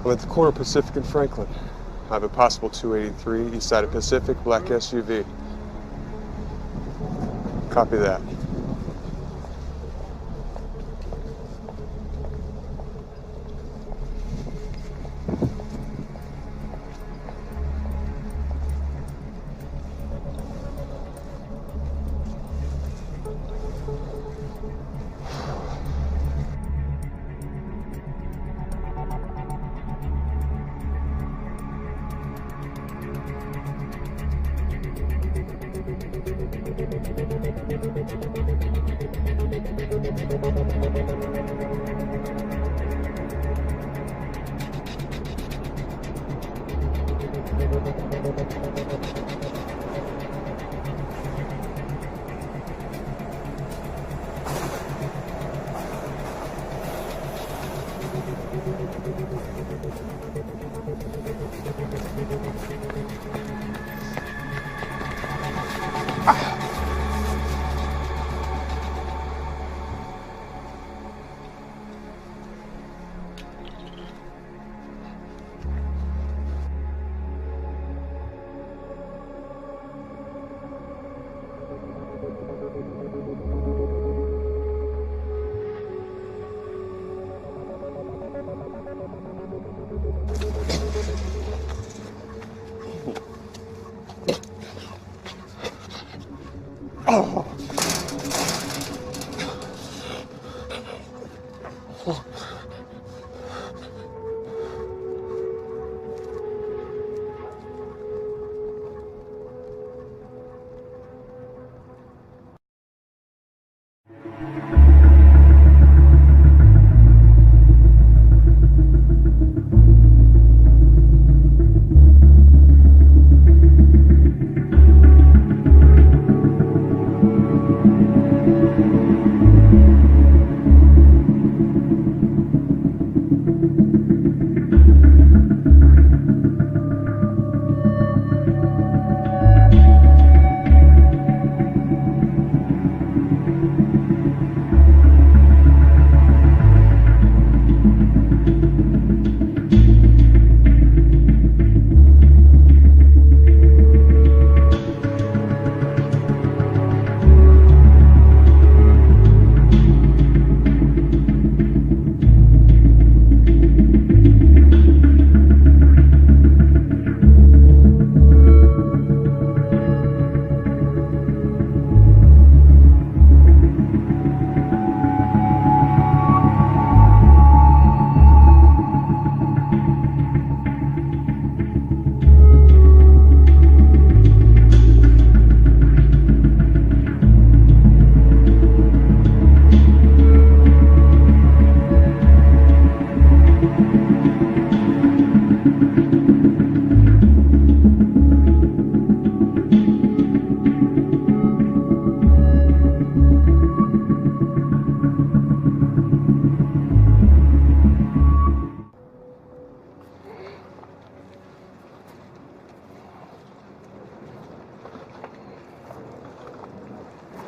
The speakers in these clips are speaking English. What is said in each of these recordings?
I'm at the corner of Pacific and Franklin. I have a possible 283 east side of Pacific, black SUV. Copy that.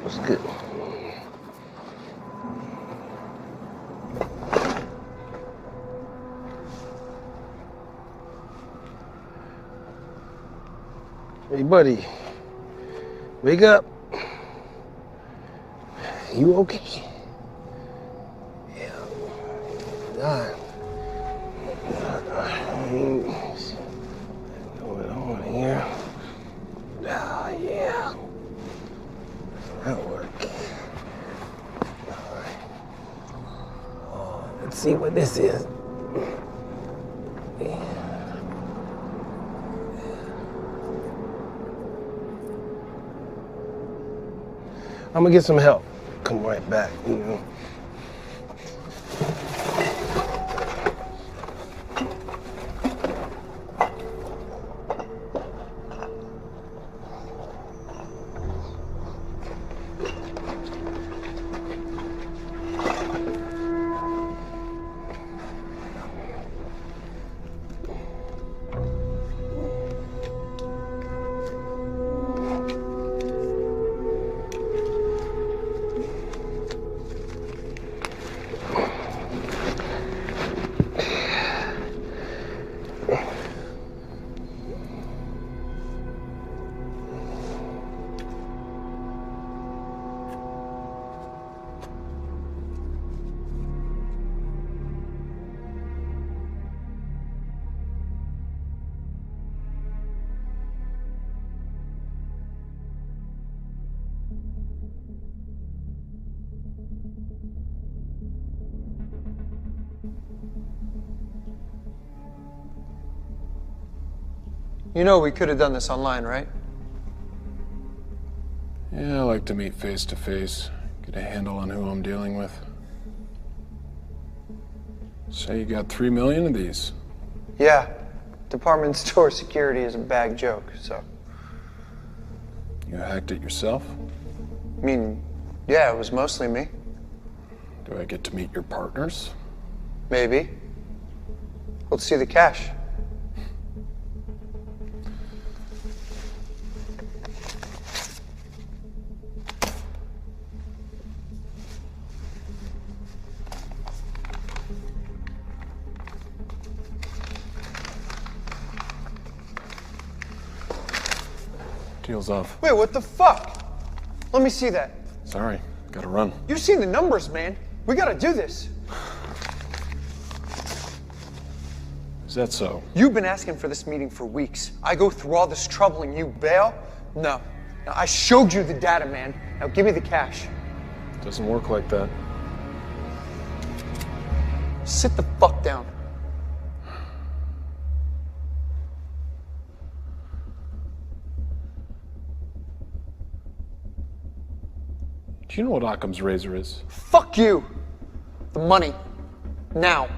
What's good? Hey, buddy. Wake up. You okay? Yeah. God. What's going on here? Ah, yeah. That worked. All right. Oh, let's see what this is. Yeah. I'm gonna get some help. Come right back, you know. You know we could have done this online, right? Yeah, I like to meet face to face, get a handle on who I'm dealing with. Say you got 3 million of these. Yeah. Department store security is a bag joke, so. You hacked it yourself? I mean, yeah, it was mostly me. Do I get to meet your partners? Maybe. Let's see the cash. Deal's off. Wait, what the fuck? Let me see that. Sorry, gotta run. You've seen the numbers, man. We gotta do this. Is that so? You've been asking for this meeting for weeks. I go through all this trouble and you bail? No. Now, I showed you the data, man. Now give me the cash. Doesn't work like that. Sit the fuck down. Do you know what Occam's razor is? Fuck you. The money. Now.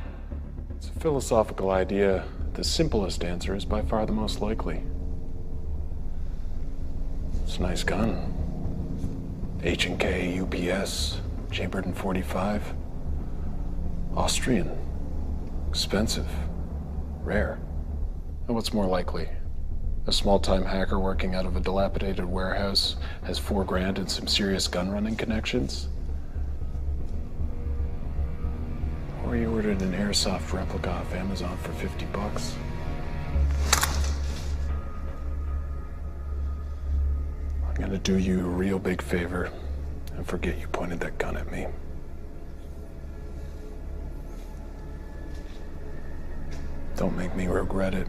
It's a philosophical idea. The simplest answer is by far the most likely. It's a nice gun. H&K, UPS, chambered in .45. Austrian. Expensive. Rare. And what's more likely? A small-time hacker working out of a dilapidated warehouse has $4 grand and some serious gun-running connections? Or you ordered an airsoft replica off Amazon for $50. I'm gonna do you a real big favor and forget you pointed that gun at me. Don't make me regret it.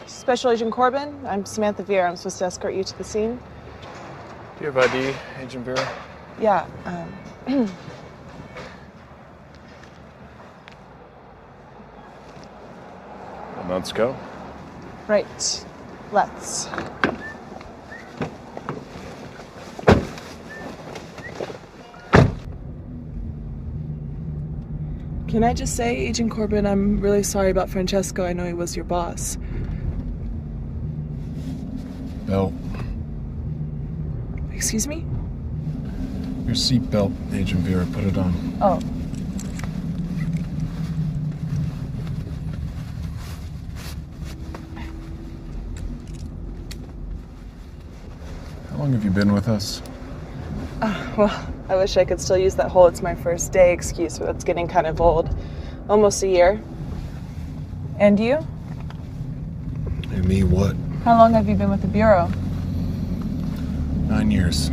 Special Agent Corbin, I'm Samantha Vera. I'm supposed to escort you to the scene. Do you have ID, Agent Vera? Yeah, Then let's go. right. Let's. Can I just say, Agent Corbin, I'm really sorry about Francesco. I know he was your boss. Belt. Excuse me? Your seatbelt, Agent Vera. Put it on. Oh. How long have you been with us? Well, I wish I could still use that whole "it's my first day" excuse, but that's getting kind of old. Almost a year. And you? And me what? How long have you been with the Bureau? 9 years.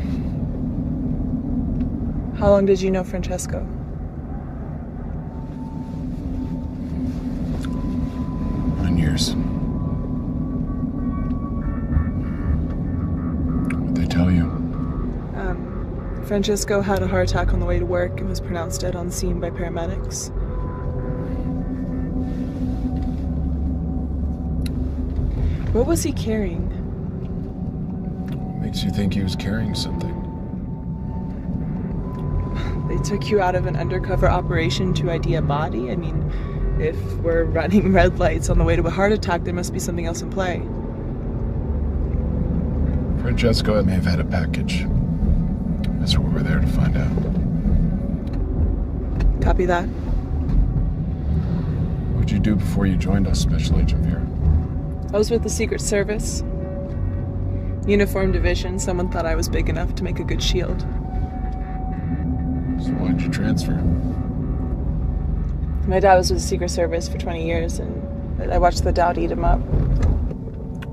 How long did you know Francesco? 9 years. What'd they tell you? Francesco had a heart attack on the way to work and was pronounced dead on scene by paramedics. What was he carrying? What makes you think he was carrying something? They took you out of an undercover operation to ID a body? I mean, if we're running red lights on the way to a heart attack, there must be something else in play. Francesco may have had a package. That's what we're there to find out. Copy that. What'd you do before you joined us, Special Agent Vera? I was with the Secret Service. Uniform division. Someone thought I was big enough to make a good shield. So why'd you transfer? My dad was with the Secret Service for 20 years, and I watched the doubt eat him up.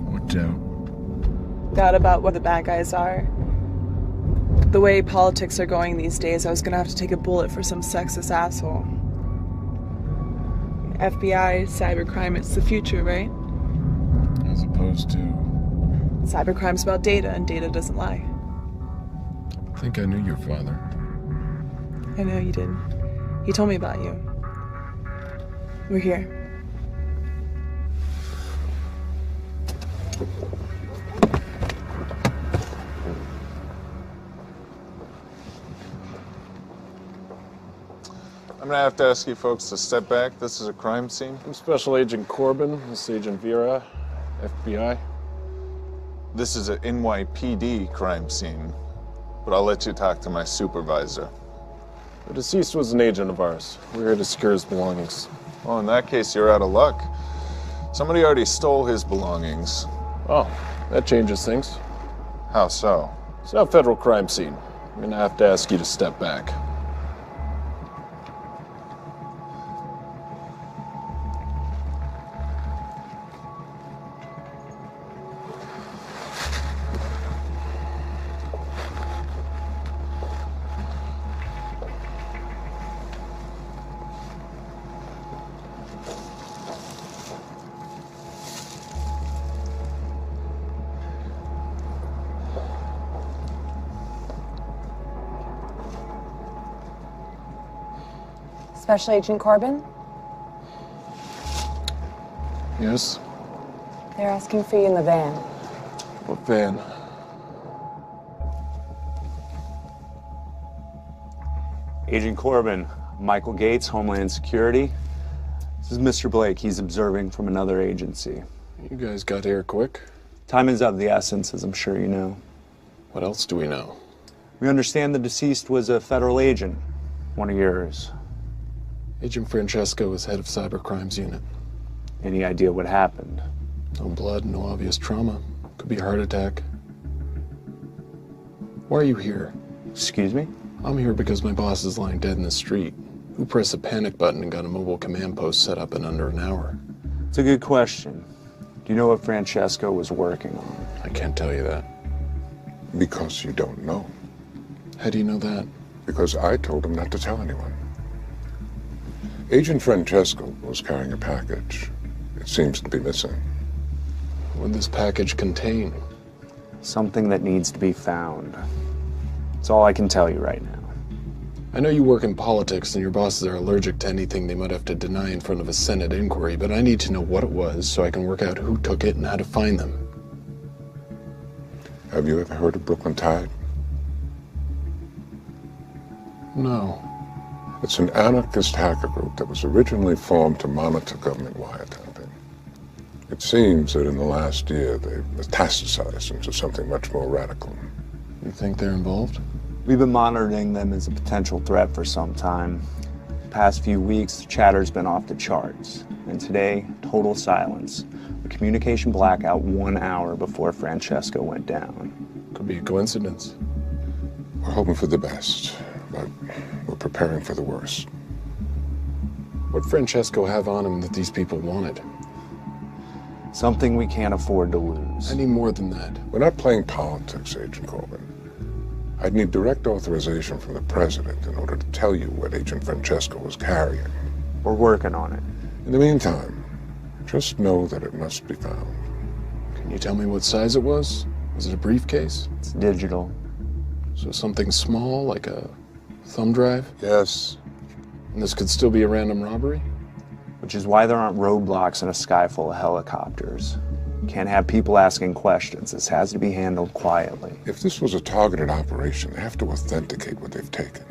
What doubt? Doubt about what the bad guys are. The way politics are going these days, I was gonna have to take a bullet for some sexist asshole. FBI, cybercrime, it's the future, right? As opposed to... Cybercrime's about data, and data doesn't lie. I think I knew your father. I know you did. He told me about you. We're here. I'm gonna have to ask you folks to step back. This is a crime scene. I'm Special Agent Corbin. This is Agent Vera, FBI. This is an NYPD crime scene, but I'll let you talk to my supervisor. The deceased was an agent of ours. We're here to secure his belongings. Well, in that case, you're out of luck. Somebody already stole his belongings. Oh, that changes things. How so? It's not a federal crime scene. I'm gonna have to ask you to step back. Special Agent Corbin? Yes? They're asking for you in the van. What van? Agent Corbin, Michael Gates, Homeland Security. This is Mr. Blake. He's observing from another agency. You guys got here quick. Time is of the essence, as I'm sure you know. What else do we know? We understand the deceased was a federal agent, one of yours. Agent Francesco is head of Cybercrimes Unit. Any idea what happened? No blood, no obvious trauma. Could be a heart attack. Why are you here? Excuse me? I'm here because my boss is lying dead in the street. Who pressed the panic button and got a mobile command post set up in under an hour? It's a good question. Do you know what Francesco was working on? I can't tell you that. Because you don't know. How do you know that? Because I told him not to tell anyone. Agent Francesco was carrying a package. It seems to be missing. What would this package contain? Something that needs to be found. That's all I can tell you right now. I know you work in politics and your bosses are allergic to anything they might have to deny in front of a Senate inquiry, but I need to know what it was so I can work out who took it and how to find them. Have you ever heard of Brooklyn Tide? No. It's an anarchist hacker group that was originally formed to monitor government wiretapping. It seems that in the last year they've metastasized into something much more radical. You think they're involved? We've been monitoring them as a potential threat for some time. The past few weeks, the chatter's been off the charts. And today, total silence. A communication blackout 1 hour before Francesco went down. Could be a coincidence. We're hoping for the best, but we're preparing for the worst. What'd Francesco have on him that these people wanted? Something we can't afford to lose. I need more than that. We're not playing politics, Agent Corbin. I'd need direct authorization from the president in order to tell you what Agent Francesco was carrying. We're working on it. In the meantime, just know that it must be found. Can you tell me what size it was? Was it a briefcase? It's digital. So something small, like a thumb drive? Yes. And this could still be a random robbery? Which is why there aren't roadblocks in a sky full of helicopters. Can't have people asking questions. This has to be handled quietly. If this was a targeted operation, they have to authenticate what they've taken.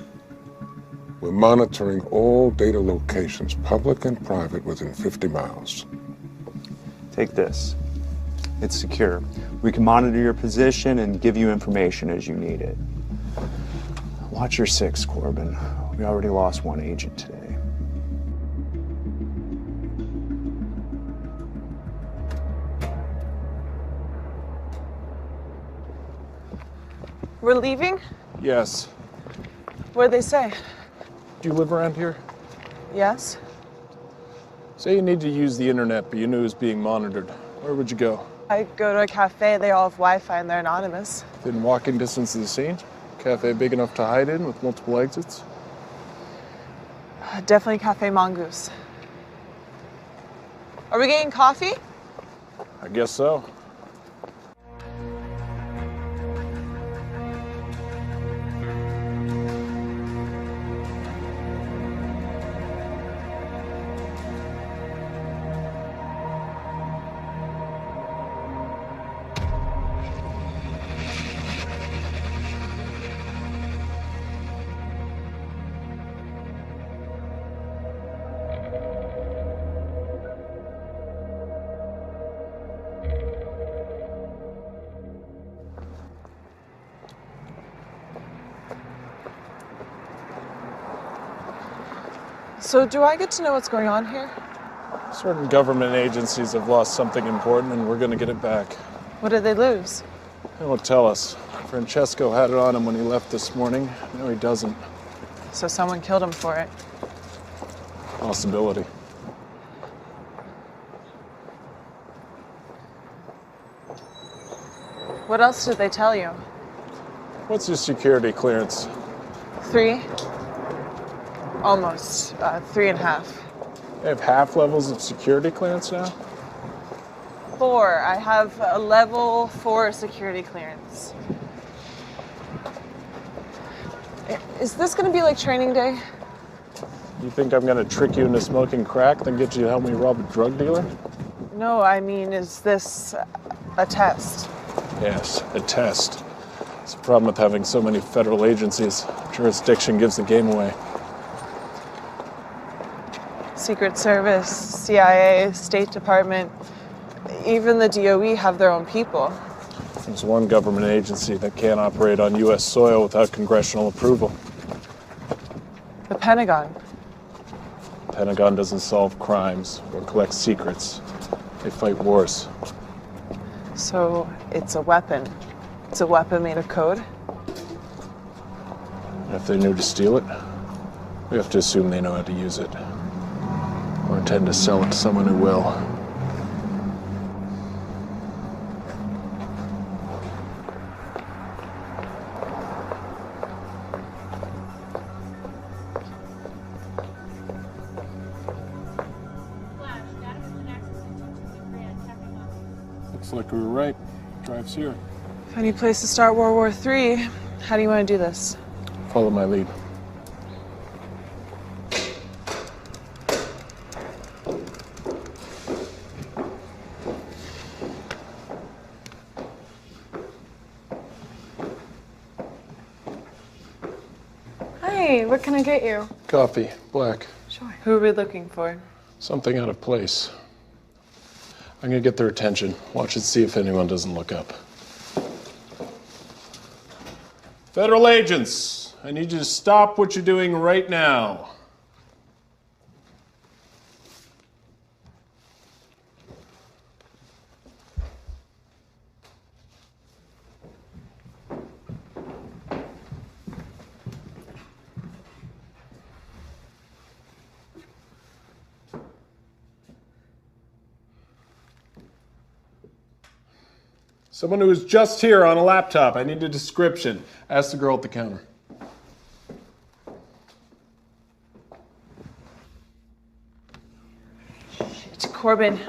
We're monitoring all data locations, public and private, within 50 miles. Take this. It's secure. We can monitor your position and give you information as you need it. Watch your six, Corbin. We already lost one agent today. We're leaving? Yes. What'd they say? Do you live around here? Yes. Say you need to use the internet, but you knew it was being monitored. Where would you go? I go to a cafe, they all have Wi-Fi and they're anonymous. Within walking distance of the scene? Cafe big enough to hide in with multiple exits? Definitely Cafe Mongoose. Are we getting coffee? I guess so. So do I get to know what's going on here? Certain government agencies have lost something important and we're gonna get it back. What did they lose? They won't tell us. Francesco had it on him when he left this morning. No, he doesn't. So someone killed him for it. Possibility. What else did they tell you? What's your security clearance? 3? Almost. 3.5. They have half levels of security clearance now? 4. I have a level 4 security clearance. Is this gonna be like training day? You think I'm gonna trick you into smoking crack, then get you to help me rob a drug dealer? No, I mean, is this a test? Yes, a test. It's a problem with having so many federal agencies. Jurisdiction gives the game away. Secret Service, CIA, State Department, even the DOE have their own people. There's one government agency that can't operate on U.S. soil without congressional approval. The Pentagon. The Pentagon doesn't solve crimes or collect secrets. They fight wars. So it's a weapon. It's a weapon made of code? And if they knew to steal it, we have to assume they know how to use it. Or intend to sell it to someone who will. Looks like we were right. Drive's here. Any place to start World War III? How do you want to do this? Follow my lead. Hey, what can I get you? Coffee, black. Sure. Who are we looking for? Something out of place. I'm gonna get their attention. Watch and see if anyone doesn't look up. Federal agents, I need you to stop what you're doing right now. Someone who was just here on a laptop. I need a description. Ask the girl at the counter. Shit, Corbin.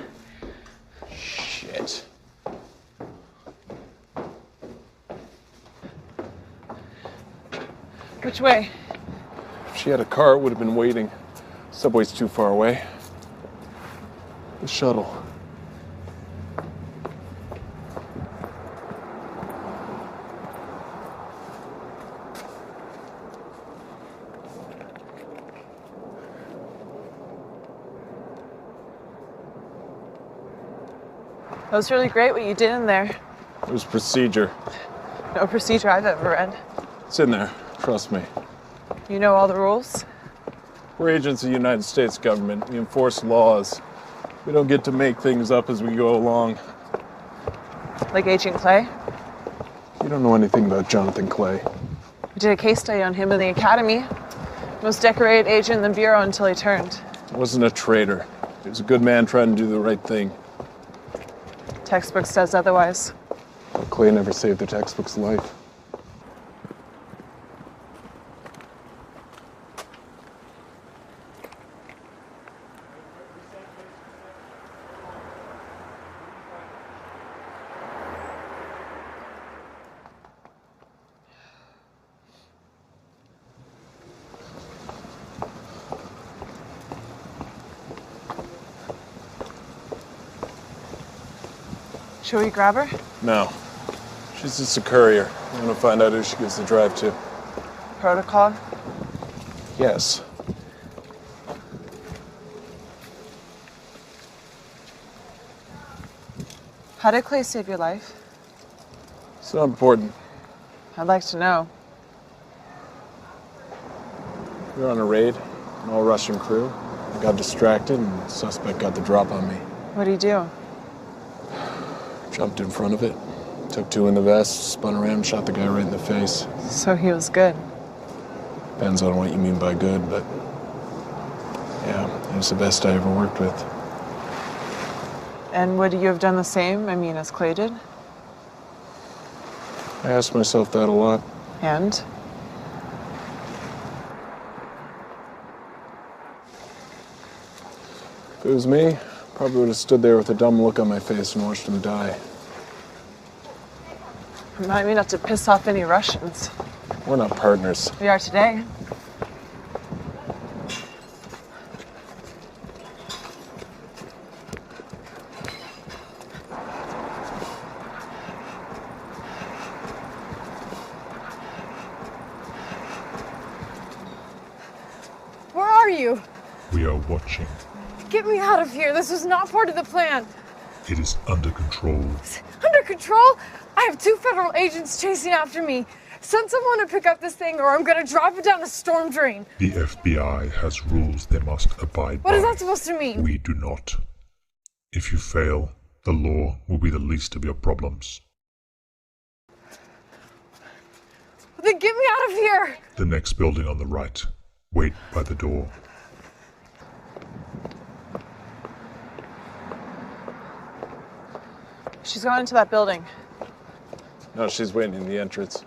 Shit. Which way? If she had a car, it would have been waiting. Subway's too far away. The shuttle. That was really great what you did in there. It was procedure. No procedure I've ever read. It's in there. Trust me. You know all the rules? We're agents of the United States government. We enforce laws. We don't get to make things up as we go along. Like Agent Clay? You don't know anything about Jonathan Clay. We did a case study on him in the academy. Most decorated agent in the bureau until he turned. He wasn't a traitor. He was a good man trying to do the right thing. Textbook says otherwise. Clay never saved the textbook's life. Should we grab her? No. She's just a courier. I want to find out who she gives the drive to. Protocol? Yes. How did Clay save your life? It's not important. I'd like to know. We were on a raid, an all-Russian crew. I got distracted and the suspect got the drop on me. What'd he do? Jumped in front of it, took two in the vest, spun around, shot the guy right in the face. So he was good. Depends on what you mean by good, but yeah, he was the best I ever worked with. And would you have done the same, as Clay did? I asked myself that a lot. And? If it was me, probably would have stood there with a dumb look on my face and watched him die. Remind me not to piss off any Russians. We're not partners. We are today. Where are you? We are watching. Get me out of here. This was not part of the plan. It is under control. Under control? I have 2 federal agents chasing after me. Send someone to pick up this thing or I'm gonna drop it down a storm drain. The FBI has rules they must abide by. What is that supposed to mean? We do not. If you fail, the law will be the least of your problems. Then get me out of here! The next building on the right. Wait by the door. She's gone into that building. No, she's waiting in the entrance.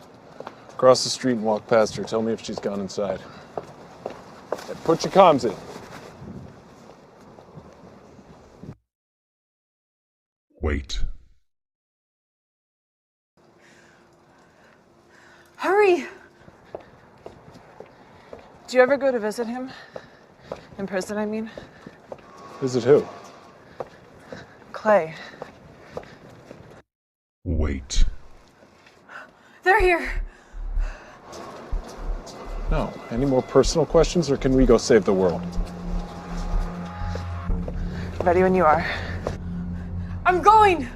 Cross the street and walk past her. Tell me if she's gone inside. Hey, put your comms in. Wait. Hurry! Do you ever go to visit him? In prison, I mean? Visit who? Clay. Wait. They're here. No. Any more personal questions, or can we go save the world? Ready when you are. I'm going!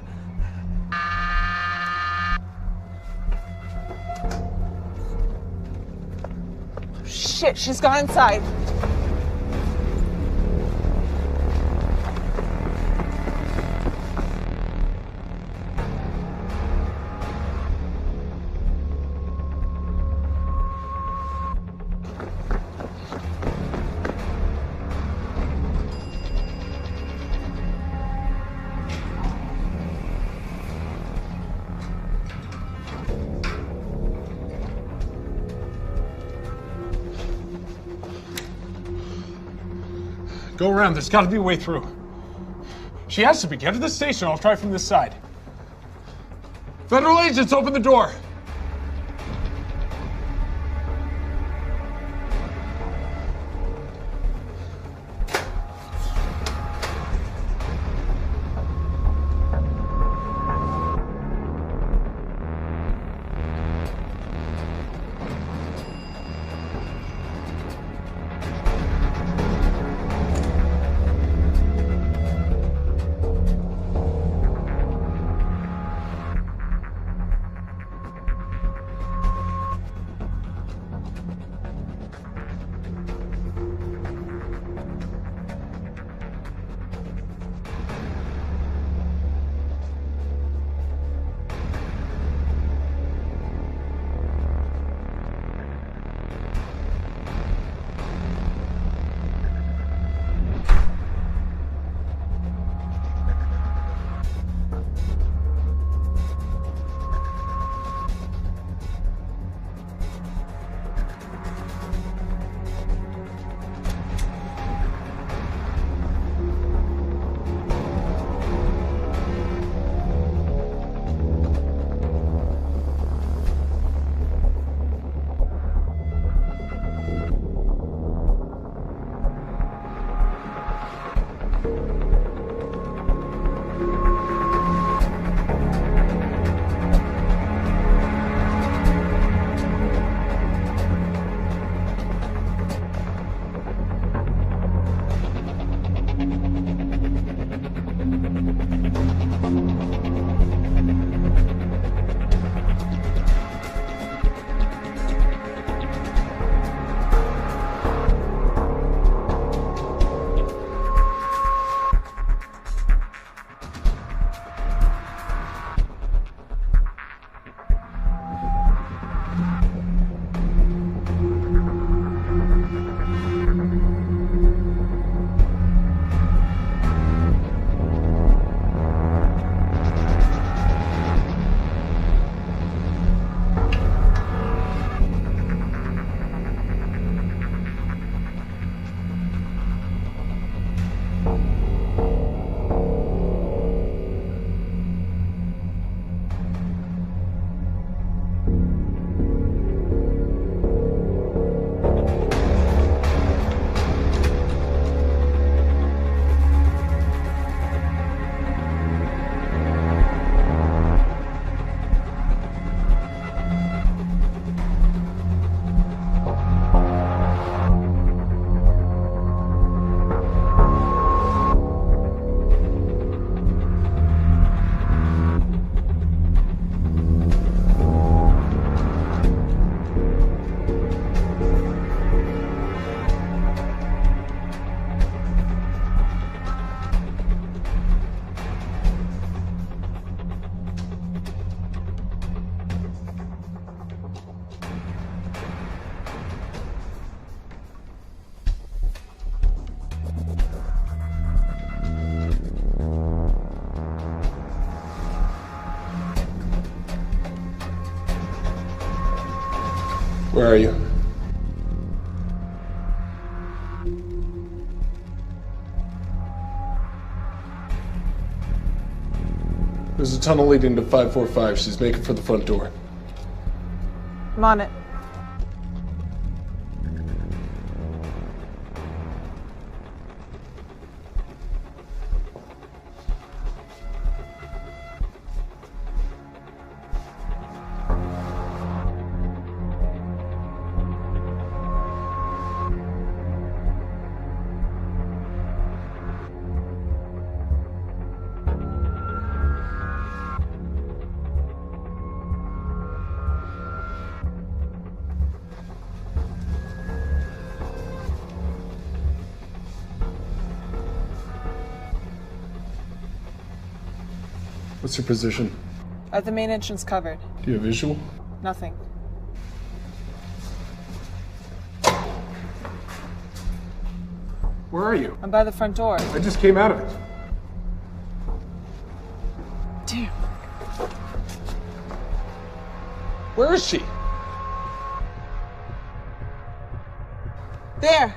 Shit, she's gone inside. Go around. There's got to be a way through. She has to be. Get to the station. I'll try from this side. Federal agents, open the door. Where are you? There's a tunnel leading to 545. She's making for the front door. I'm on it. What's your position? The main entrance covered. Do you have visual? Nothing. Where are you? I'm by the front door. I just came out of it. Damn. Where is she? There.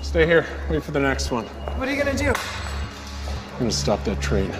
Stay here. Wait for the next one. What are you gonna do? I'm gonna stop that train.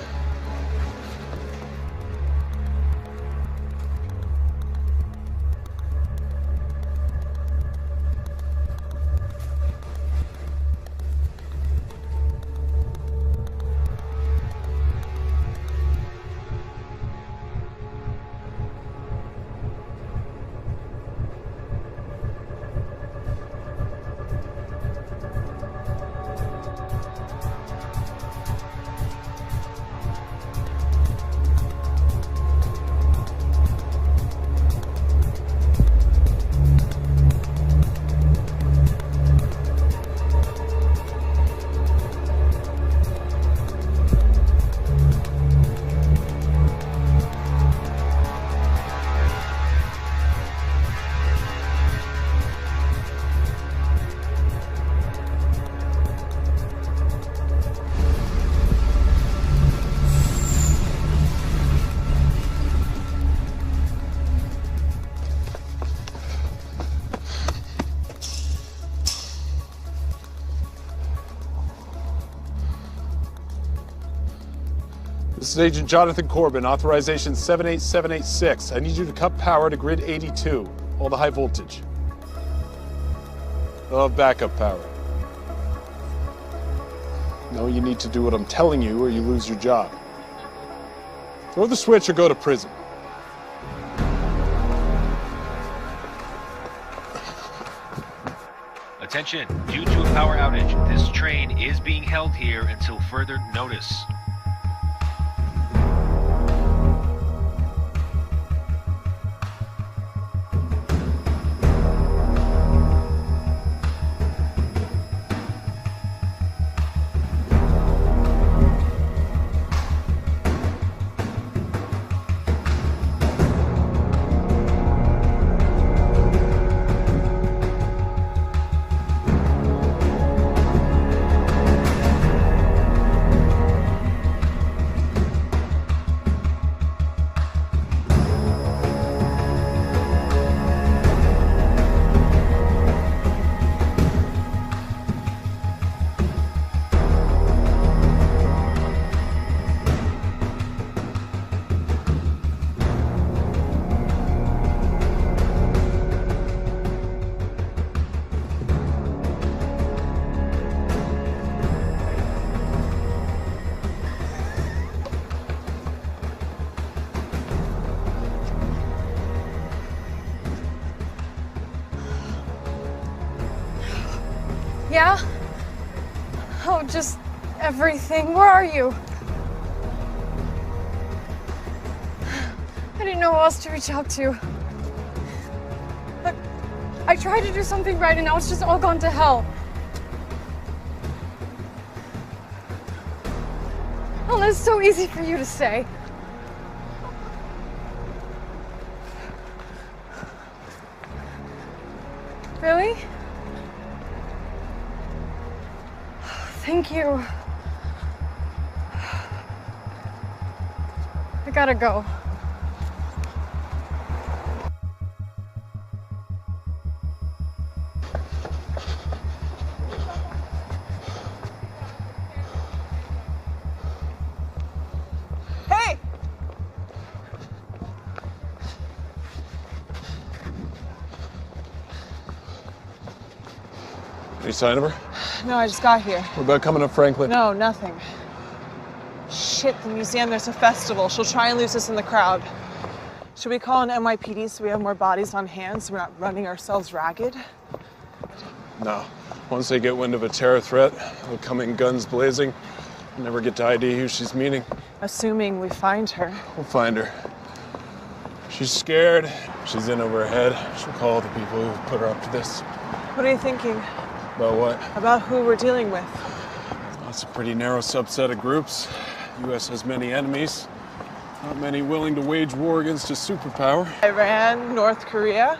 This is Agent Jonathan Corbin, authorization 78786. I need you to cut power to grid 82, all the high voltage. I'll have backup power. No, you need to do what I'm telling you or you lose your job. Throw the switch or go to prison. Attention, due to a power outage, this train is being held here until further notice. Yeah? Oh, just everything. Where are you? I didn't know who else to reach out to. Look, I tried to do something right and now it's just all gone to hell. Oh, that's so easy for you to say. Really? Thank you. I gotta go. Hey! Any sign of her? No, I just got here. What about coming to Franklin? No, nothing. Shit, the museum, there's a festival. She'll try and lose us in the crowd. Should we call an NYPD so we have more bodies on hand so we're not running ourselves ragged? No. Once they get wind of a terror threat, they'll come in guns blazing. Never get to ID who she's meeting. Assuming we find her. We'll find her. She's scared. She's in over her head. She'll call the people who put her up to this. What are you thinking? About what? About who we're dealing with. That's a pretty narrow subset of groups. The U.S. has many enemies. Not many willing to wage war against a superpower. Iran, North Korea.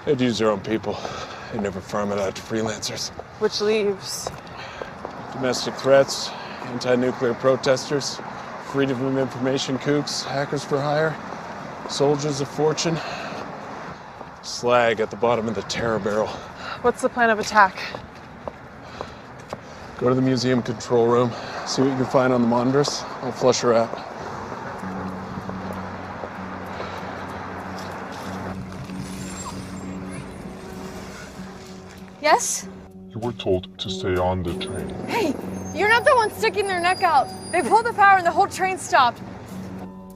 They'd use their own people. They'd never farm it out to freelancers. Which leaves domestic threats, anti-nuclear protesters, freedom of information kooks, hackers for hire, soldiers of fortune, slag at the bottom of the terror barrel. What's the plan of attack? Go to the museum control room, see what you can find on the monitors. I'll flush her out. Yes? You were told to stay on the train. Hey, you're not the one sticking their neck out. They pulled the power and the whole train stopped.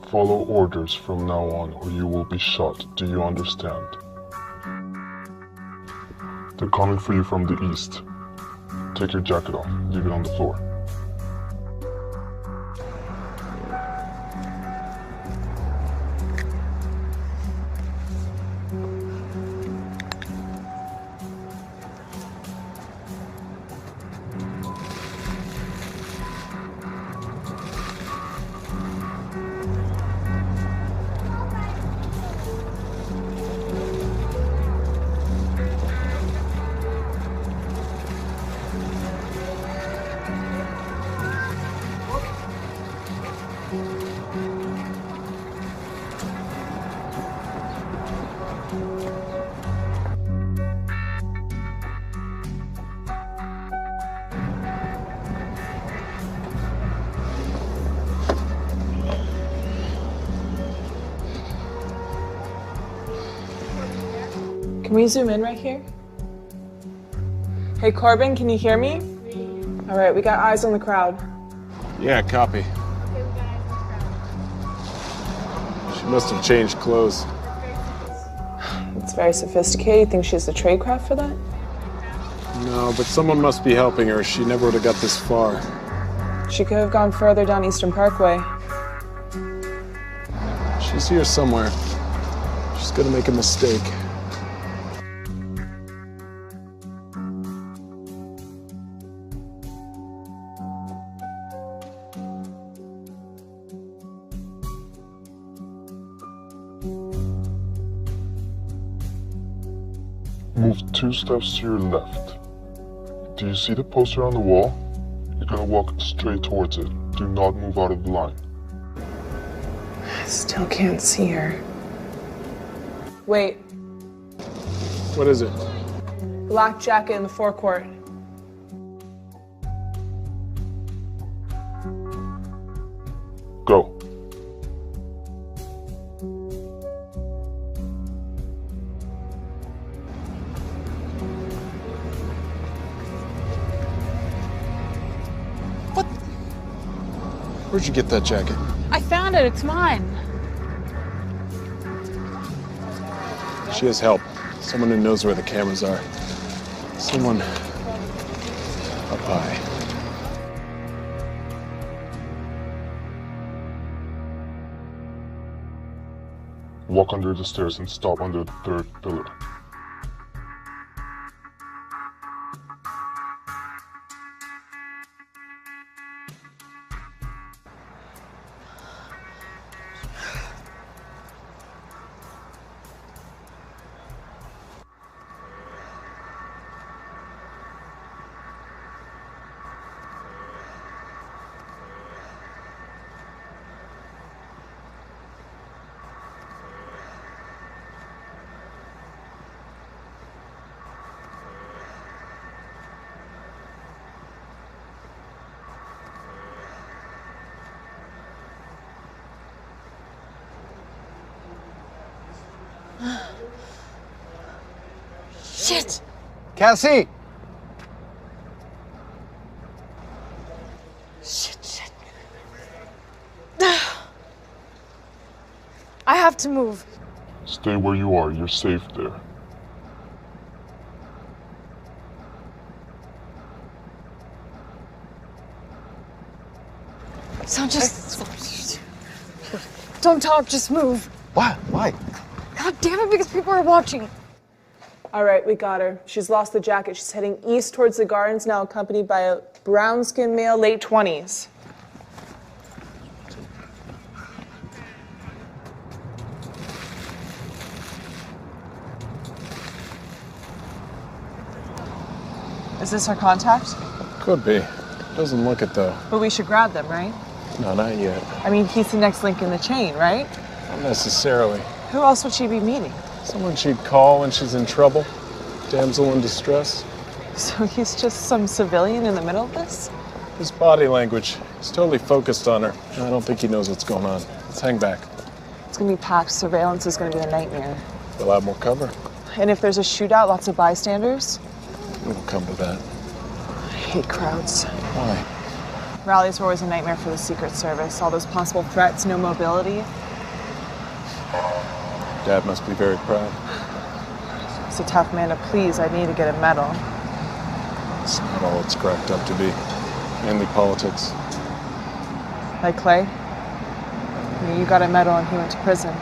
Follow orders from now on or you will be shot. Do you understand? They're coming for you from the east. Take your jacket off. Leave it on the floor. Can we zoom in right here? Hey, Corbin, can you hear me? All right, we got eyes on the crowd. Yeah, copy. She must have changed clothes. It's very sophisticated. You think she has a tradecraft for that? No, but someone must be helping her. She never would have got this far. She could have gone further down Eastern Parkway. She's here somewhere. She's gonna make a mistake. Move 2 steps to your left. Do you see the poster on the wall? You're gonna walk straight towards it. Do not move out of the line. I still can't see her. Wait. What is it? Black jacket in the forecourt. Go. Where'd you get that jacket? I found it. It's mine. She has help. Someone who knows where the cameras are. Someone up high. Walk under the stairs and stop under the third pillar. Shit! Cassie! Shit. I have to move. Stay where you are. You're safe there. So just... Don't talk, just move. Why? Why? God damn it, because people are watching. All right, we got her. She's lost the jacket. She's heading east towards the gardens, now accompanied by a brown-skinned male, late 20s. Is this her contact? Could be. Doesn't look it, though. But we should grab them, right? No, not yet. I mean, he's the next link in the chain, right? Not necessarily. Who else would she be meeting? Someone she'd call when she's in trouble. Damsel in distress. So he's just some civilian in the middle of this? His body language. He's totally focused on her. I don't think he knows what's going on. Let's hang back. It's gonna be packed. Surveillance is gonna be a nightmare. We'll have more cover. And if there's a shootout, lots of bystanders? It'll come to that. I hate crowds. Why? Rallies are always a nightmare for the Secret Service. All those possible threats, no mobility. Dad must be very proud. He's a tough man to please. I need to get a medal. It's not all it's cracked up to be. Mainly politics. Like Clay? I mean, you got a medal and he went to prison.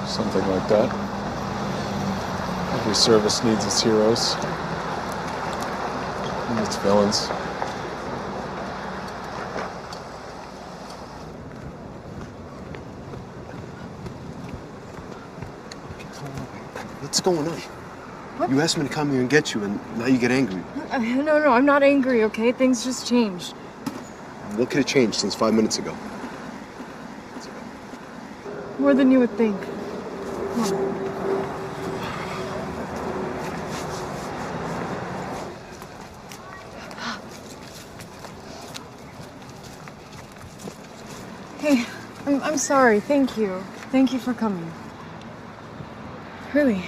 Something like that. Every service needs its heroes. And its villains. What's going on? What? You asked me to come here and get you, and now you get angry. No, I'm not angry, okay? Things just changed. What could have changed since 5 minutes ago? More than you would think. Come on. Hey, I'm sorry. Thank you. Thank you for coming. Really?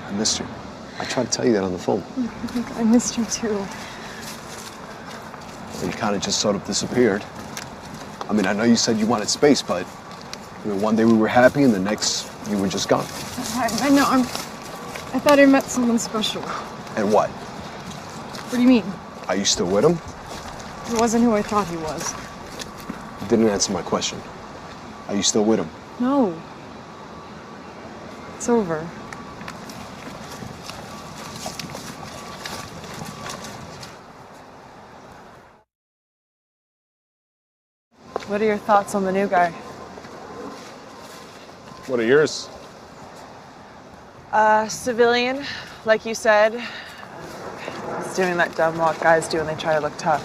I missed you. I tried to tell you that on the phone. I missed you too. Well, you kind of just sort of disappeared. I mean, I know you said you wanted space, but I mean, one day we were happy, and the next you were just gone. I know. I thought I met someone special. And what? What do you mean? Are you still with him? He wasn't who I thought he was. You didn't answer my question. Are you still with him? No. It's over. What are your thoughts on the new guy? What are yours? Civilian, like you said. He's doing that dumb what guys do when they try to look tough.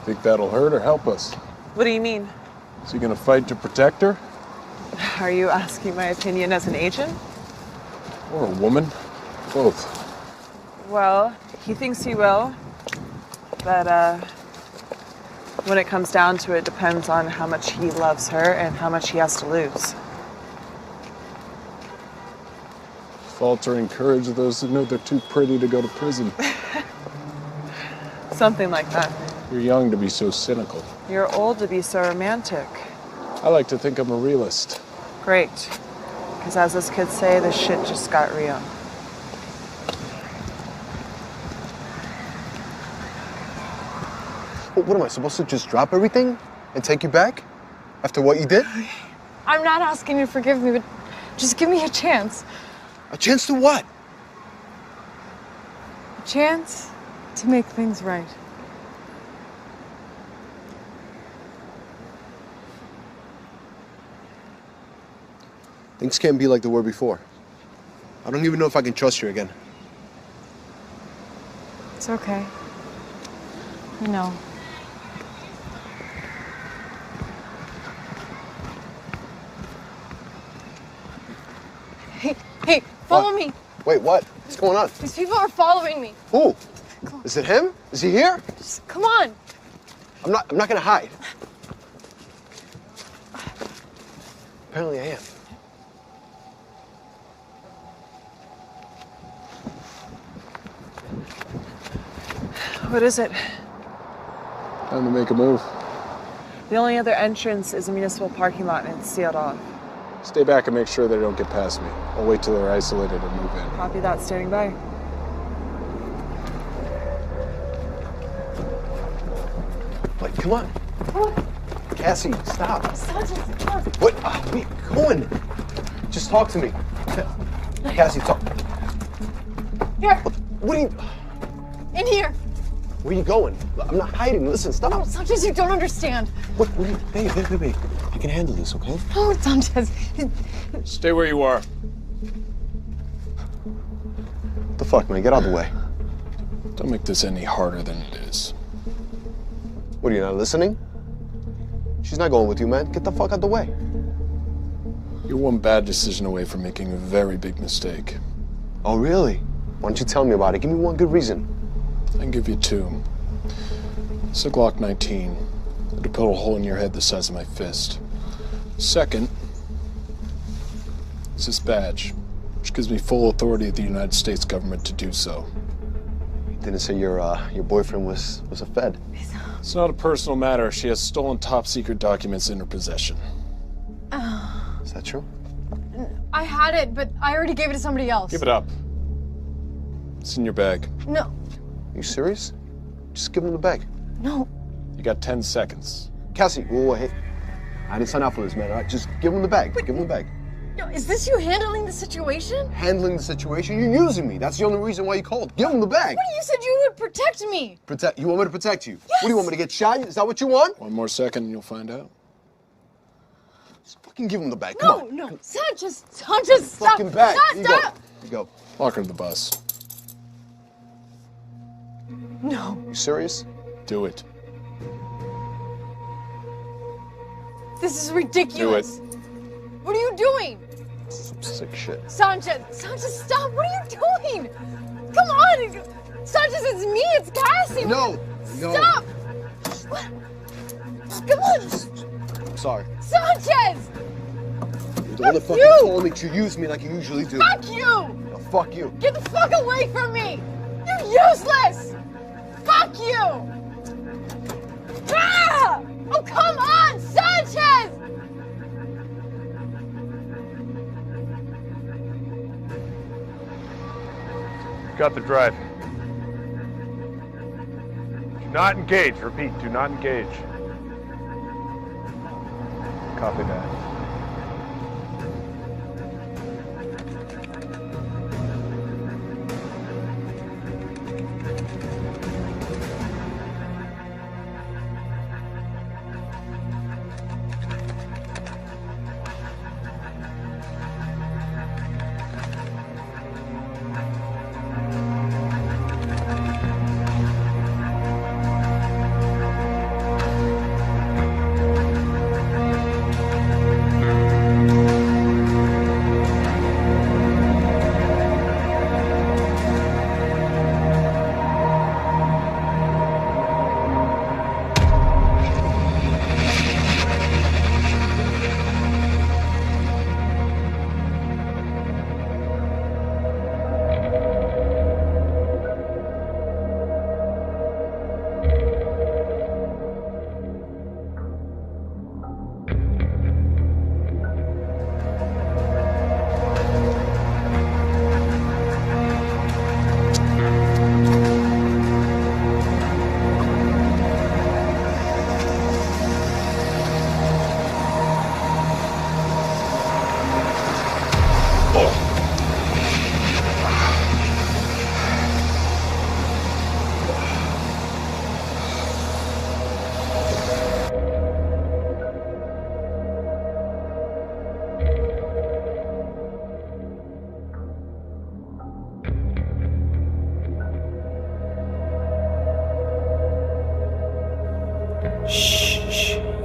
Think that'll hurt or help us? What do you mean? Is he gonna fight to protect her? Are you asking my opinion as an agent? Or a woman? Both. Well, he thinks he will, but when it comes down to it, depends on how much he loves her and how much he has to lose. Faltering courage of those who know they're too pretty to go to prison. Something like that. You're young to be so cynical. You're old to be so romantic. I like to think I'm a realist. Great. Because as those kids say, this shit just got real. What am I supposed to just drop everything and take you back? After what you did? I'm not asking you to forgive me, but just give me a chance. A chance to what? A chance to make things right. Things can't be like they were before. I don't even know if I can trust you again. It's okay. I know. Hey, follow me. Wait, what? What's going on? These people are following me. Who? Is it him? Is he here? Just come on. I'm not gonna hide. Apparently I am. What is it? Time to make a move. The only other entrance is a municipal parking lot and it's sealed off. Stay back and make sure they don't get past me. I'll wait till they're isolated and move in. Copy that, standing by. Wait, come on. Come on. Cassie, stop. Sanchez, come on. What? Wait, come on. Just talk to me. Cassie, talk. Here. What are you... In here. Where are you going? I'm not hiding. Listen, stop. No, Sanchez, you don't understand. What are you... Babe. I can handle this, okay? No, Sanchez. Stay where you are. What the fuck, man? Get out of the way. Don't make this any harder than it is. What, are you not listening? She's not going with you, man. Get the fuck out the way. You're one bad decision away from making a very big mistake. Oh, really? Why don't you tell me about it? Give me one good reason. I can give you two. It's a Glock 19. It'll put a hole in your head the size of my fist. Second is this badge, which gives me full authority of the United States government to do so. You didn't say your boyfriend was a Fed. It's not a personal matter. She has stolen top-secret documents in her possession. Is that true? I had it, but I already gave it to somebody else. Give it up. It's in your bag. No. You serious? Just give him the bag. No. You got 10 seconds. Cassie, whoa, hey. I didn't sign up for this, man, all right? Just give him the bag. Give him the bag. No, is this you handling the situation? Handling the situation? You're using me. That's the only reason why you called. Give him the bag. What, you said you would protect me? You want me to protect you? Yes. What do you want me to get shot? Is that what you want? One more second and you'll find out. Just fucking give him the bag. Come on. No. Sanchez, stop. Fucking bag. Here you go. Stop. Here you go. Lock her to the bus. No. You serious? Do it. This is ridiculous. Do it. What are you doing? Some sick shit. Sanchez, stop. What are you doing? Come on. Sanchez, it's me. It's Cassie. No. Stop. What? Come on. I'm sorry. Sanchez. You're the one that fucking told me to use me like you usually do. Fuck you. No, fuck you. Get the fuck away from me. You're useless. Fuck you. Ah! Oh, come on, Sanchez. Got the drive. Do not engage. Repeat, do not engage. Copy that.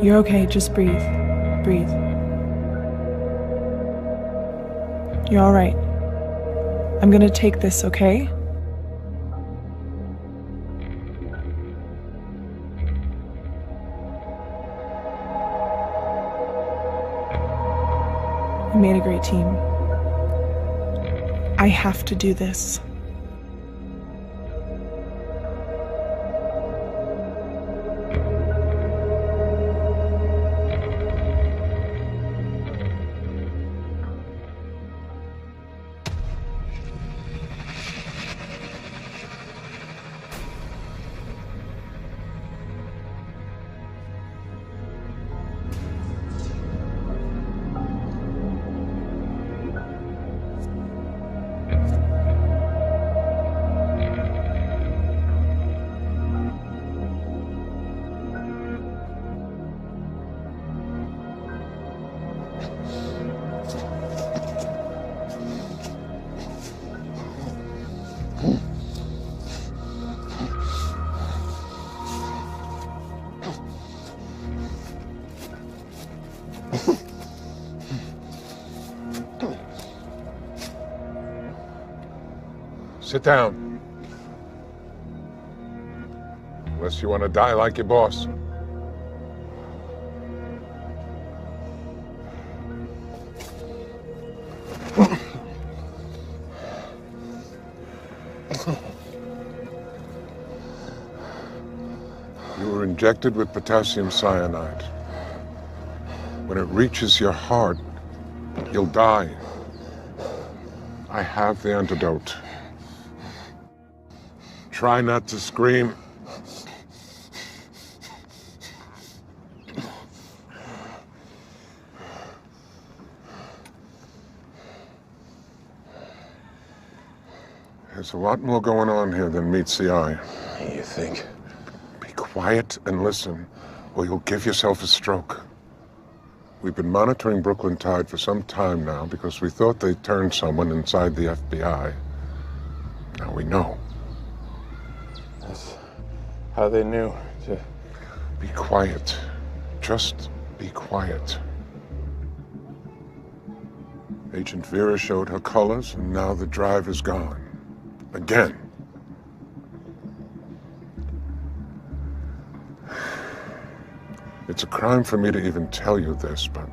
You're okay, just breathe. Breathe. You're all right. I'm gonna take this, okay? We made a great team. I have to do this. Sit down. Unless you want to die like your boss. You were injected with potassium cyanide. When it reaches your heart, you'll die. I have the antidote. Try not to scream. There's a lot more going on here than meets the eye. You think? Be quiet and listen, or you'll give yourself a stroke. We've been monitoring Brooklyn Tide for some time now because we thought they turned someone inside the FBI. Now we know. That's how they knew to... Be quiet. Just be quiet. Agent Vera showed her colors, and now the drive is gone. Again. It's a crime for me to even tell you this, but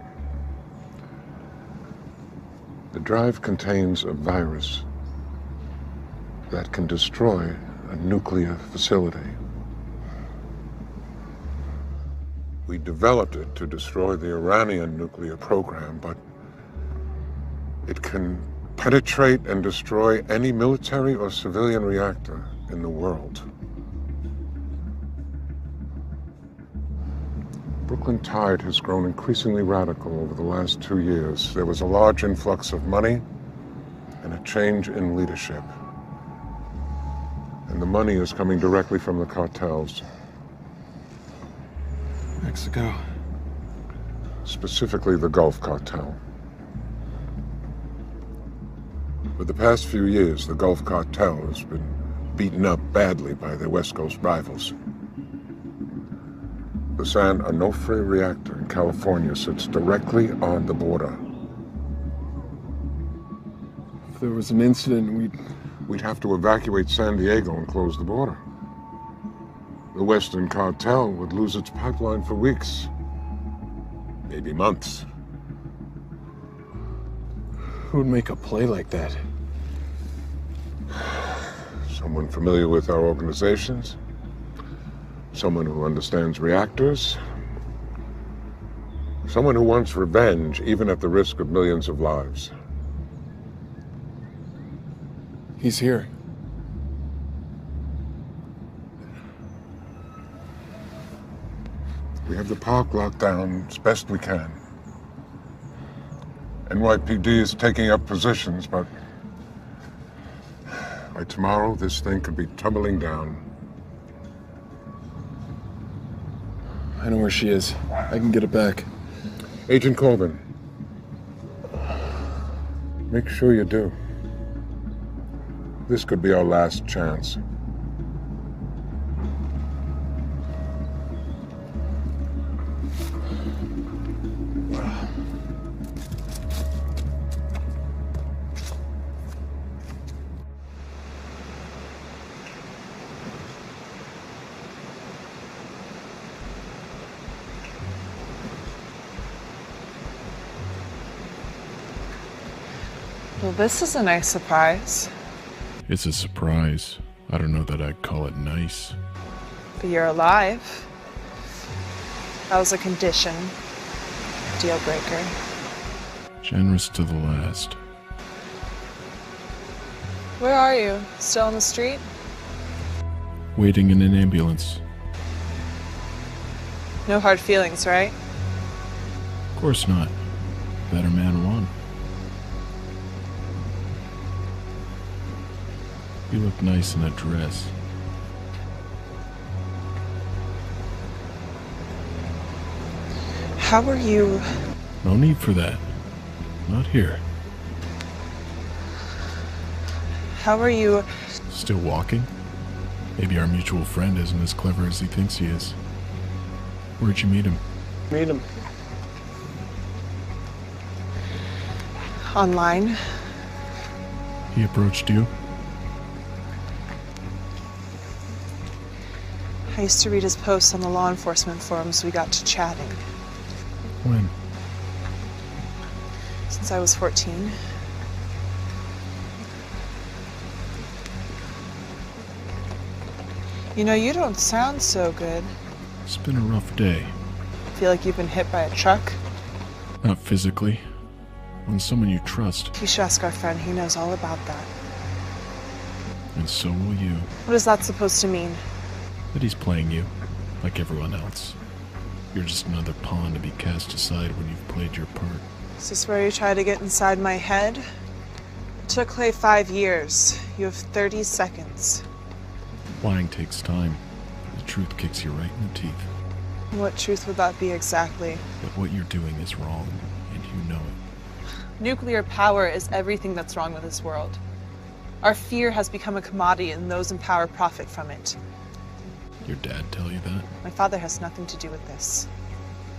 the drive contains a virus that can destroy a nuclear facility. We developed it to destroy the Iranian nuclear program, but it can penetrate and destroy any military or civilian reactor in the world. Brooklyn Tide has grown increasingly radical over the last 2 years. There was a large influx of money and a change in leadership. And the money is coming directly from the cartels. Mexico. Specifically the Gulf Cartel. For the past few years, the Gulf Cartel has been beaten up badly by their West Coast rivals. The San Onofre reactor in California sits directly on the border. If there was an incident, we'd have to evacuate San Diego and close the border. The Western Cartel would lose its pipeline for weeks, maybe months. Who'd make a play like that? Someone familiar with our organizations. Someone who understands reactors. Someone who wants revenge, even at the risk of millions of lives. He's here. We have the park locked down as best we can. NYPD is taking up positions, but by tomorrow, this thing could be tumbling down. I know where she is. I can get it back. Agent Corbin, make sure you do. This could be our last chance. Well, this is a nice surprise. It's a surprise. I don't know that I'd call it nice. But you're alive. That was a condition. Deal breaker. Generous to the last. Where are you? Still on the street? Waiting in an ambulance. No hard feelings, right? Of course not. Better man won. You look nice in a dress. How are you? No need for that. Not here. How are you? Still walking? Maybe our mutual friend isn't as clever as he thinks he is. Where'd you meet him? Meet him. Online. He approached you? I used to read his posts on the law enforcement forums. We got to chatting. When? Since I was 14. You know, you don't sound so good. It's been a rough day. Feel like you've been hit by a truck? Not physically. When someone you trust. You should ask our friend. He knows all about that. And so will you. What is that supposed to mean? That he's playing you, like everyone else. You're just another pawn to be cast aside when you've played your part. Is this where you try to get inside my head? It took Clay 5 years. You have 30 seconds. Lying takes time. The truth kicks you right in the teeth. What truth would that be exactly? That what you're doing is wrong, and you know it. Nuclear power is everything that's wrong with this world. Our fear has become a commodity, and those in power profit from it. Your dad tell you that? My father has nothing to do with this.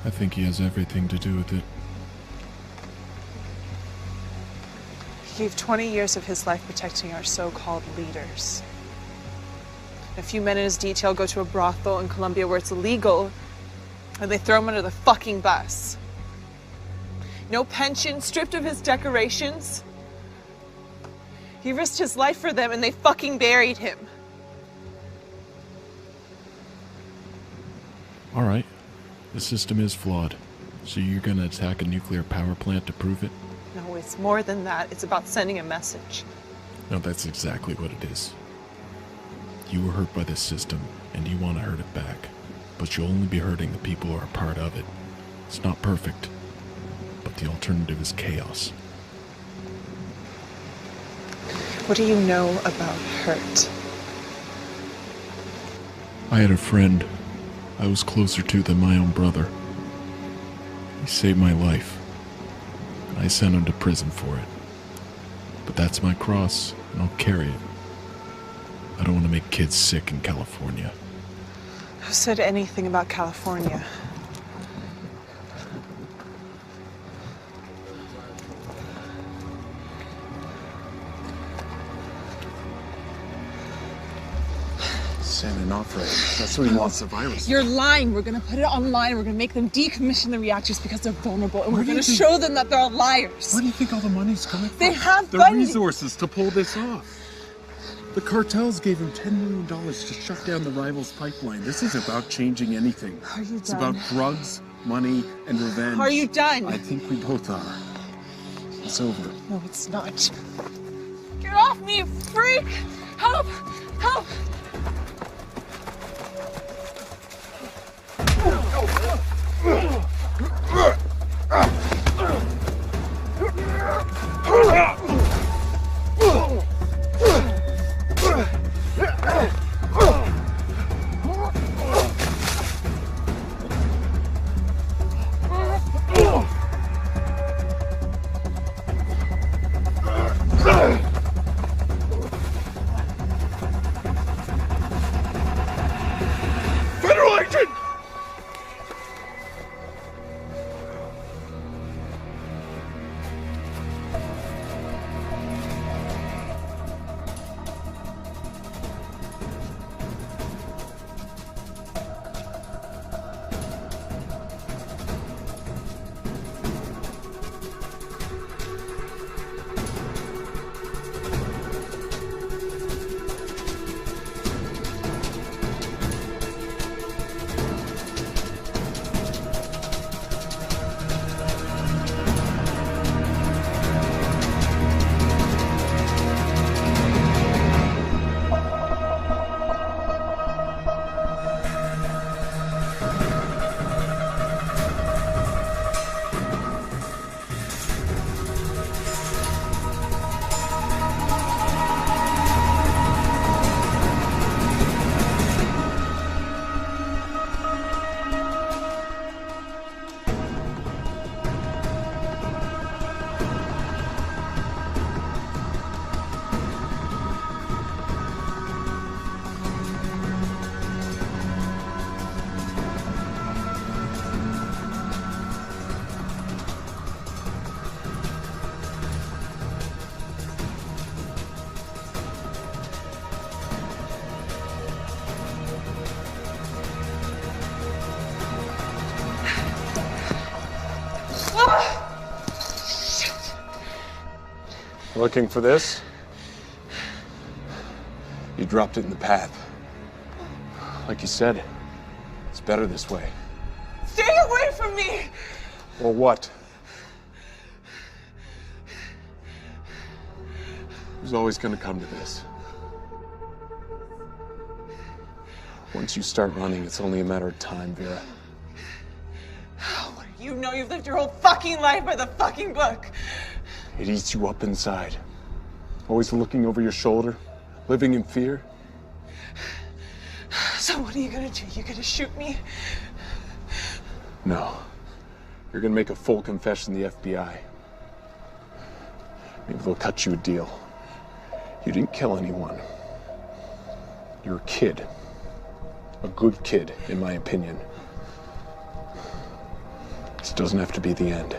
I think he has everything to do with it. He gave 20 years of his life protecting our so-called leaders. A few men in his detail go to a brothel in Colombia where it's illegal, and they throw him under the fucking bus. No pension, stripped of his decorations. He risked his life for them, and they fucking buried him. All right. The system is flawed. So you're gonna attack a nuclear power plant to prove it? No, it's more than that. It's about sending a message. No, that's exactly what it is. You were hurt by this system, and you want to hurt it back. But you'll only be hurting the people who are a part of it. It's not perfect, but the alternative is chaos. What do you know about hurt? I had a friend I was closer to than my own brother. He saved my life. I sent him to prison for it. But that's my cross, and I'll carry it. I don't want to make kids sick in California. Who said anything about California? San Onofre. That's what he wants, the virus. You're lying. We're gonna put it online. We're gonna make them decommission the reactors because they're vulnerable, and we're gonna show them that they're all liars. Where do you think all the money's coming from? They have the funding. resources to pull this off. The cartels gave him $10 million to shut down the rivals' pipeline. This isn't about changing anything. Are you It's done? about drugs, money, and revenge. Are you done? I think we both are. It's over. No, it's not. Get off me, you freak! Help! Help! Federal agent! Looking for this? You dropped it in the path. Like you said, it's better this way. Stay away from me! Or what? It was always gonna come to this. Once you start running, it's only a matter of time, Vera. You know you've lived your whole fucking life by the fucking book. It eats you up inside. Always looking over your shoulder, living in fear. So what are you gonna do? You gonna shoot me? No. You're gonna make a full confession to the FBI. Maybe they'll cut you a deal. You didn't kill anyone. You're a kid. A good kid, in my opinion. This doesn't have to be the end.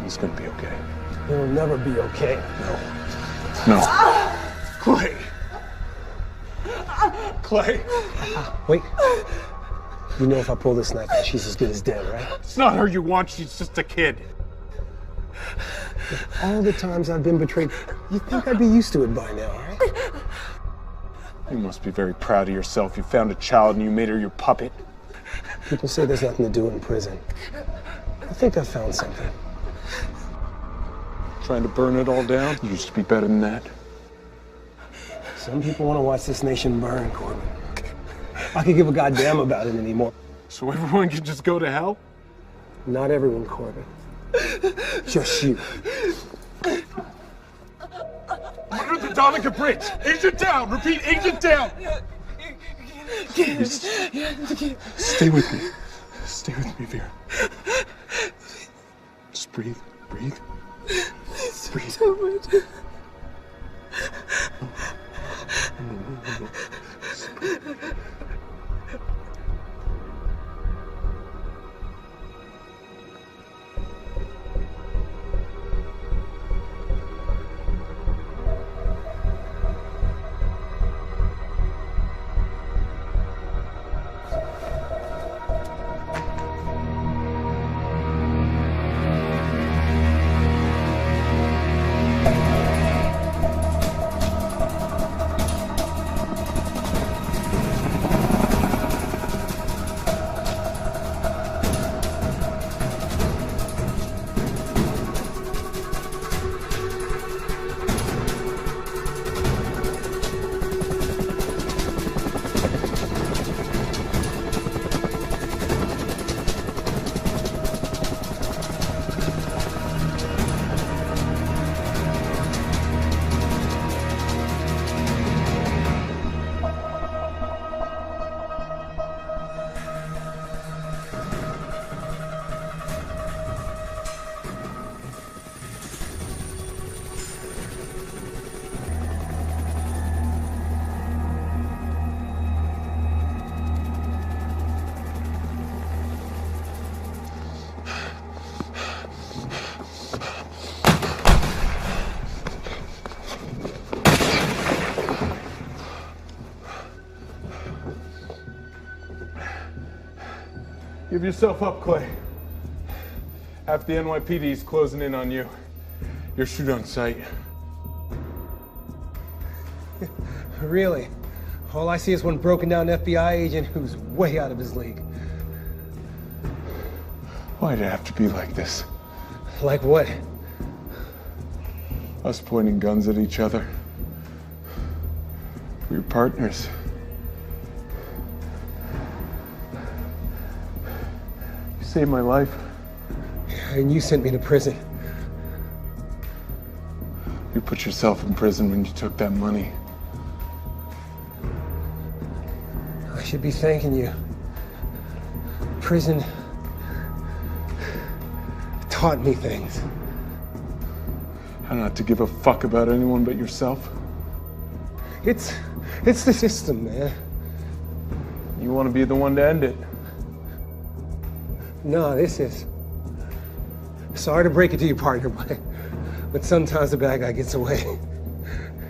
It's gonna be okay. It'll never be okay. No. Clay! Clay! Wait. You know if I pull this knife out, she's as good as dead, right? It's not her you want, she's just a kid. All the times I've been betrayed, you'd think I'd be used to it by now, right? You must be very proud of yourself. You found a child and you made her your puppet. People say there's nothing to do in prison. I think I found something. Trying to burn it all down? You used to be better than that. Some people want to watch this nation burn, Corbin. I could give a goddamn about it anymore. So everyone can just go to hell? Not everyone, Corbin. Just you. Under the Donica Bridge! Agent down! Repeat, agent down! Please. Stay with me. Stay with me, Vera. Just breathe. Breathe. Breathe. Give yourself up, Clay. Half the NYPD is closing in on you. You're shoot on sight. Really? All I see is one broken down FBI agent who's way out of his league. Why'd it have to be like this? Like what? Us pointing guns at each other. We were partners. You saved my life. And you sent me to prison. You put yourself in prison when you took that money. I should be thanking you. Prison taught me things. How not to give a fuck about anyone but yourself? It's the system, man. You want to be the one to end it. No, this is. Sorry to break it to you, partner, but sometimes the bad guy gets away.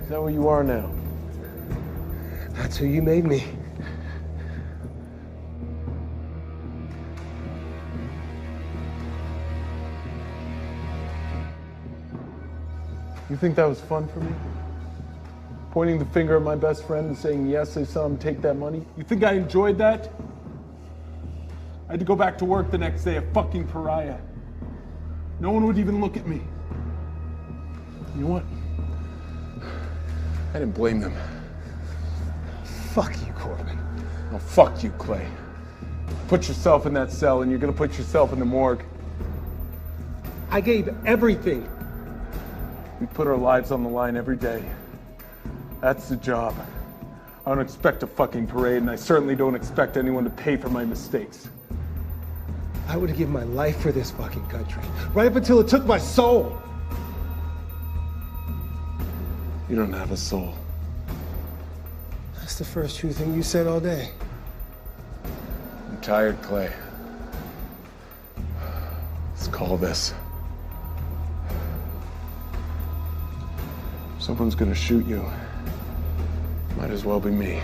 Is that what you are now? That's who you made me. You think that was fun for me? Pointing the finger at my best friend and saying, yes, I saw him take that money? You think I enjoyed that? I had to go back to work the next day, a fucking pariah. No one would even look at me. You know what? I didn't blame them. Fuck you, Corbin. Oh, fuck you, Clay. Put yourself in that cell and you're gonna put yourself in the morgue. I gave everything. We put our lives on the line every day. That's the job. I don't expect a fucking parade, and I certainly don't expect anyone to pay for my mistakes. I would have given my life for this fucking country, right up until it took my soul. You don't have a soul. That's the first true thing you said all day. I'm tired, Clay. Let's call this. Someone's gonna shoot you. Might as well be me.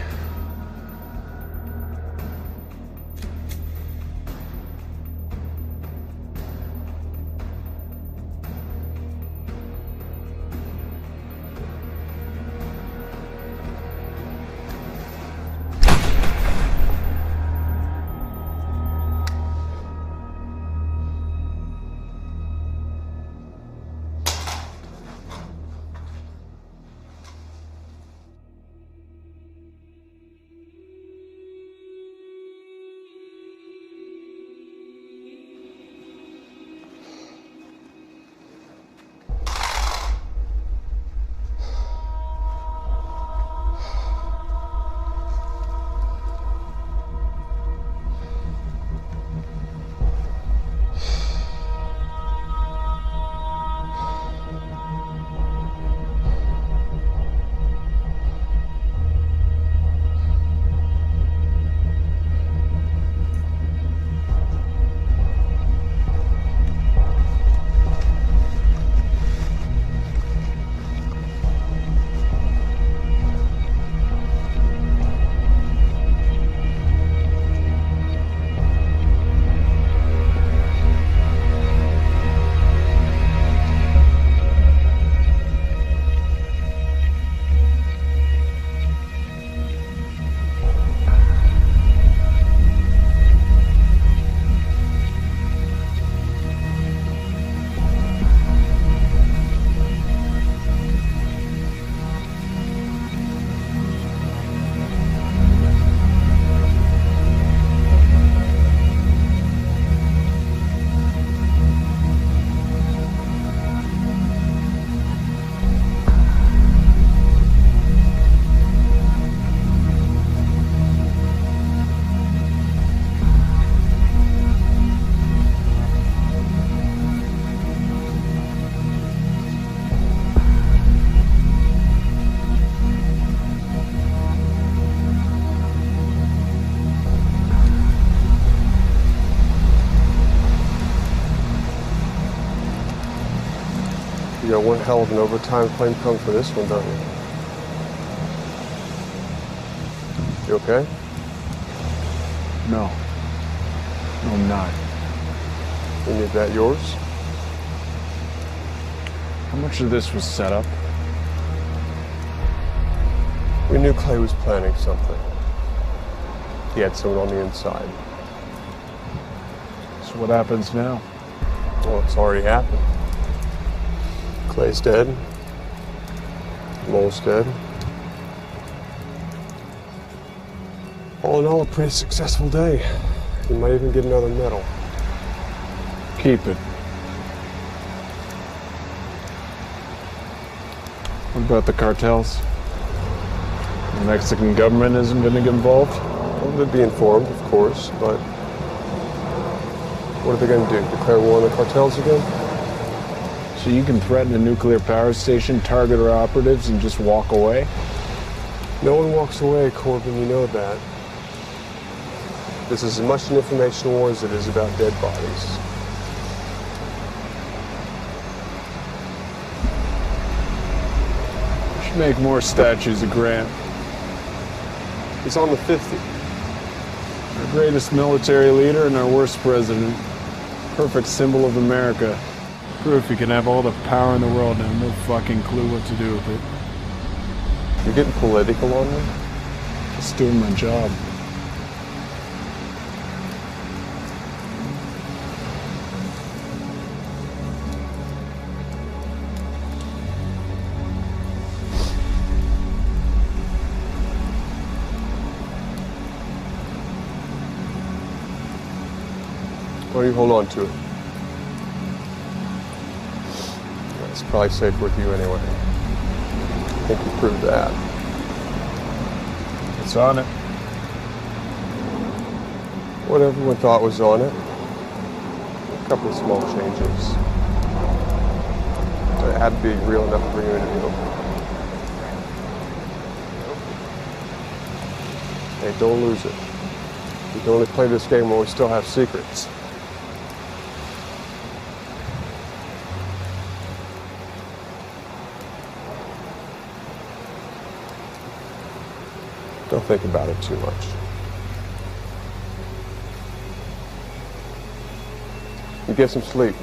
You got one hell of an overtime claim coming for this one, don't you? You okay? No. No, I'm not. Any of that yours? How much of this was set up? We knew Clay was planning something. He had someone on the inside. So what happens now? Well, it's already happened. Clay's dead. Mole's dead. All in all, a pretty successful day. You might even get another medal. Keep it. What about the cartels? The Mexican government isn't going to get involved? Well, they'd be informed, of course, but what are they going to do? Declare war on the cartels again? So you can threaten a nuclear power station, target our operatives, and just walk away? No one walks away, Corbin, you know that. This is as much an information war as it is about dead bodies. We should make more statues of Grant. He's on the 50. Our greatest military leader and our worst president. Perfect symbol of America. Proof you can have all the power in the world and have no fucking clue what to do with it. You're getting political on me? Just doing my job. Why don't you hold on to it? It's probably safe with you anyway. I think you proved that. It's on it. What everyone thought was on it. A couple of small changes. It had to be real enough to bring you into the open. Hey, don't lose it. We can only play this game when we still have secrets. Don't think about it too much. You get some sleep.